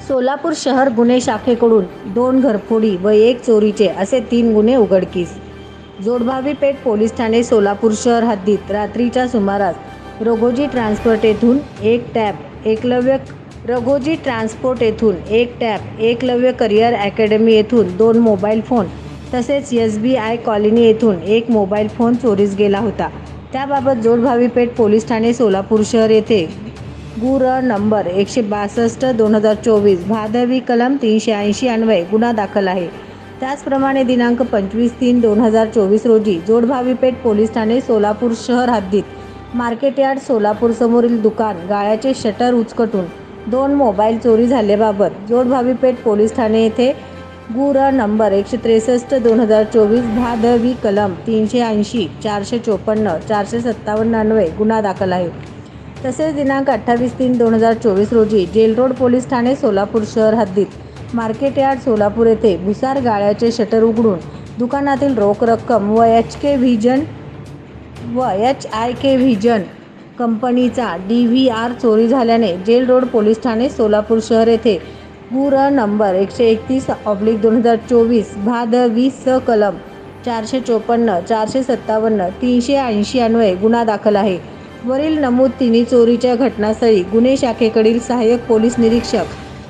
सोलापूर शहर गुन्हे शाखेकडून 2 घरफोडी व 1 चोरीचे असे 3 गुन्हे उघडकीस. जोडभावी पेठ पोलीस ठाणे सोलापूर शहर हद्दीत रात्रीच्या सुमारास रघोजी ट्रान्सपोर्ट येथून एक टॅब एकलव्य करिअर अकॅडमी येथून 2 मोबाईल फोन तसेच SBI कॉलनी येथून 1 मोबाईल फोन चोरीस गेला होता. त्याबाबत जोडभावी पेठ पोलीस ठाणे सोलापूर शहर येथे गुर नंबर 162/2024 भादवी कलम 380 अन्वये गुन्हा दाखल आहे. त्याचप्रमाणे दिनांक 25/3/2024 रोजी जोडभावी पेठ पोलीस ठाणे सोलापूर शहर हद्दीत मार्केट यार्ड सोलापूर समोरील दुकान गाळ्याचे शटर उचकटून 2 मोबाईल चोरी झाल्याबाबत जोडभावी पेठ पोलीस ठाणे येथे गुर नंबर 163/2024 भादवी कलम 380 454 457 अन्वये गुन्हा दाखल आहे. तसेच दिनांक 28/3/2024 रोजी जेल रोड पोलीस ठाणे सोलापूर शहर हद्दीत मार्केट यार्ड सोलापूर येथे भुसार गाळ्याचे शटर उघडून दुकानातील रोख रक्कम व HIK व्हिजन कंपनीचा DVR चोरी झाल्याने जेल रोड पोलीस ठाणे सोलापूर शहर येथे गुर नंबर 131/2024 भादवी स कलम 454 457 380 अन्वये गुन्हा दाखल आहे. वरील नमूद तिन्ही चोरीच्या घटनास्थळी गुन्हे शाखेकडील सहाय्यक पोलीस निरीक्षक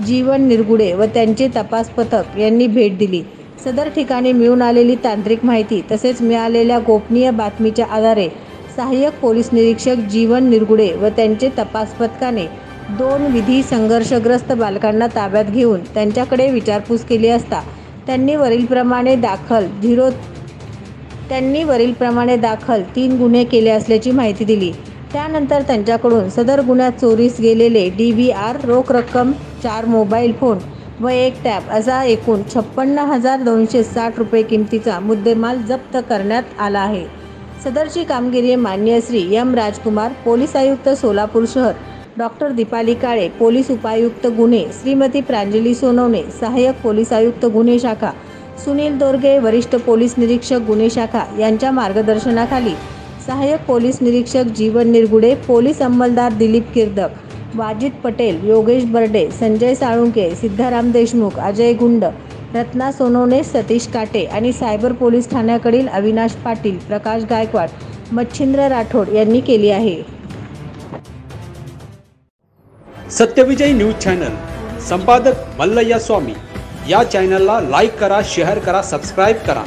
जीवन निरगुडे व त्यांचे तपास पथक यांनी भेट दिली. सदर ठिकाणी मिळून आलेली तांत्रिक माहिती तसेच मिळालेल्या गोपनीय बातमीच्या आधारे सहाय्यक पोलीस निरीक्षक जीवन निरगुडे व त्यांचे तपास पथकाने 2 विधी संघर्षग्रस्त बालकांना ताब्यात घेऊन त्यांच्याकडे विचारपूस केली असता त्यांनी वरीलप्रमाणे दाखल 3 गुन्हे केले असल्याची माहिती दिली. त्यानंतर त्यांच्याकडून सदर गुन्ह्यात चोरीस गेलेले DVR रोख रक्कम 4 मोबाईल फोन व 1 टॅब असा एकूण 56,260 रुपये किमतीचा मुद्देमाल जप्त करण्यात आला आहे. सदरची कामगिरी माननीय श्री M. राजकुमार पोलीस आयुक्त सोलापूर शहर, डॉक्टर दीपाली काळे पोलीस उपायुक्त गुन्हे, श्रीमती प्रांजली सोनवणे सहाय्यक पोलीस आयुक्त गुन्हे शाखा, सुनील दोरगे वरिष्ठ पोलीस निरीक्षक गुन्हे शाखा यांच्या मार्गदर्शनाखाली सहाय्यक पोलीस निरीक्षक जीवन निरगुडे, पोलीस अंमलदार दिलीप किर्दक, वाजिद पटेल, योगेश बर्डे, संजय साळुंके, सिद्धाराम देशमुख, अजय गुंड, रत्ना सोनवणे, सतीश काटे आणि सायबर पोलीस ठाण्याकडील अविनाश पाटील, प्रकाश गायकवाड, मच्छिंद्र राठोड यांनी केली आहे. सत्यविजय न्यूज चॅनल संपादक मल्लय्या स्वामी या चॅनलला लाईक करा, शेअर करा, सबस्क्राईब करा.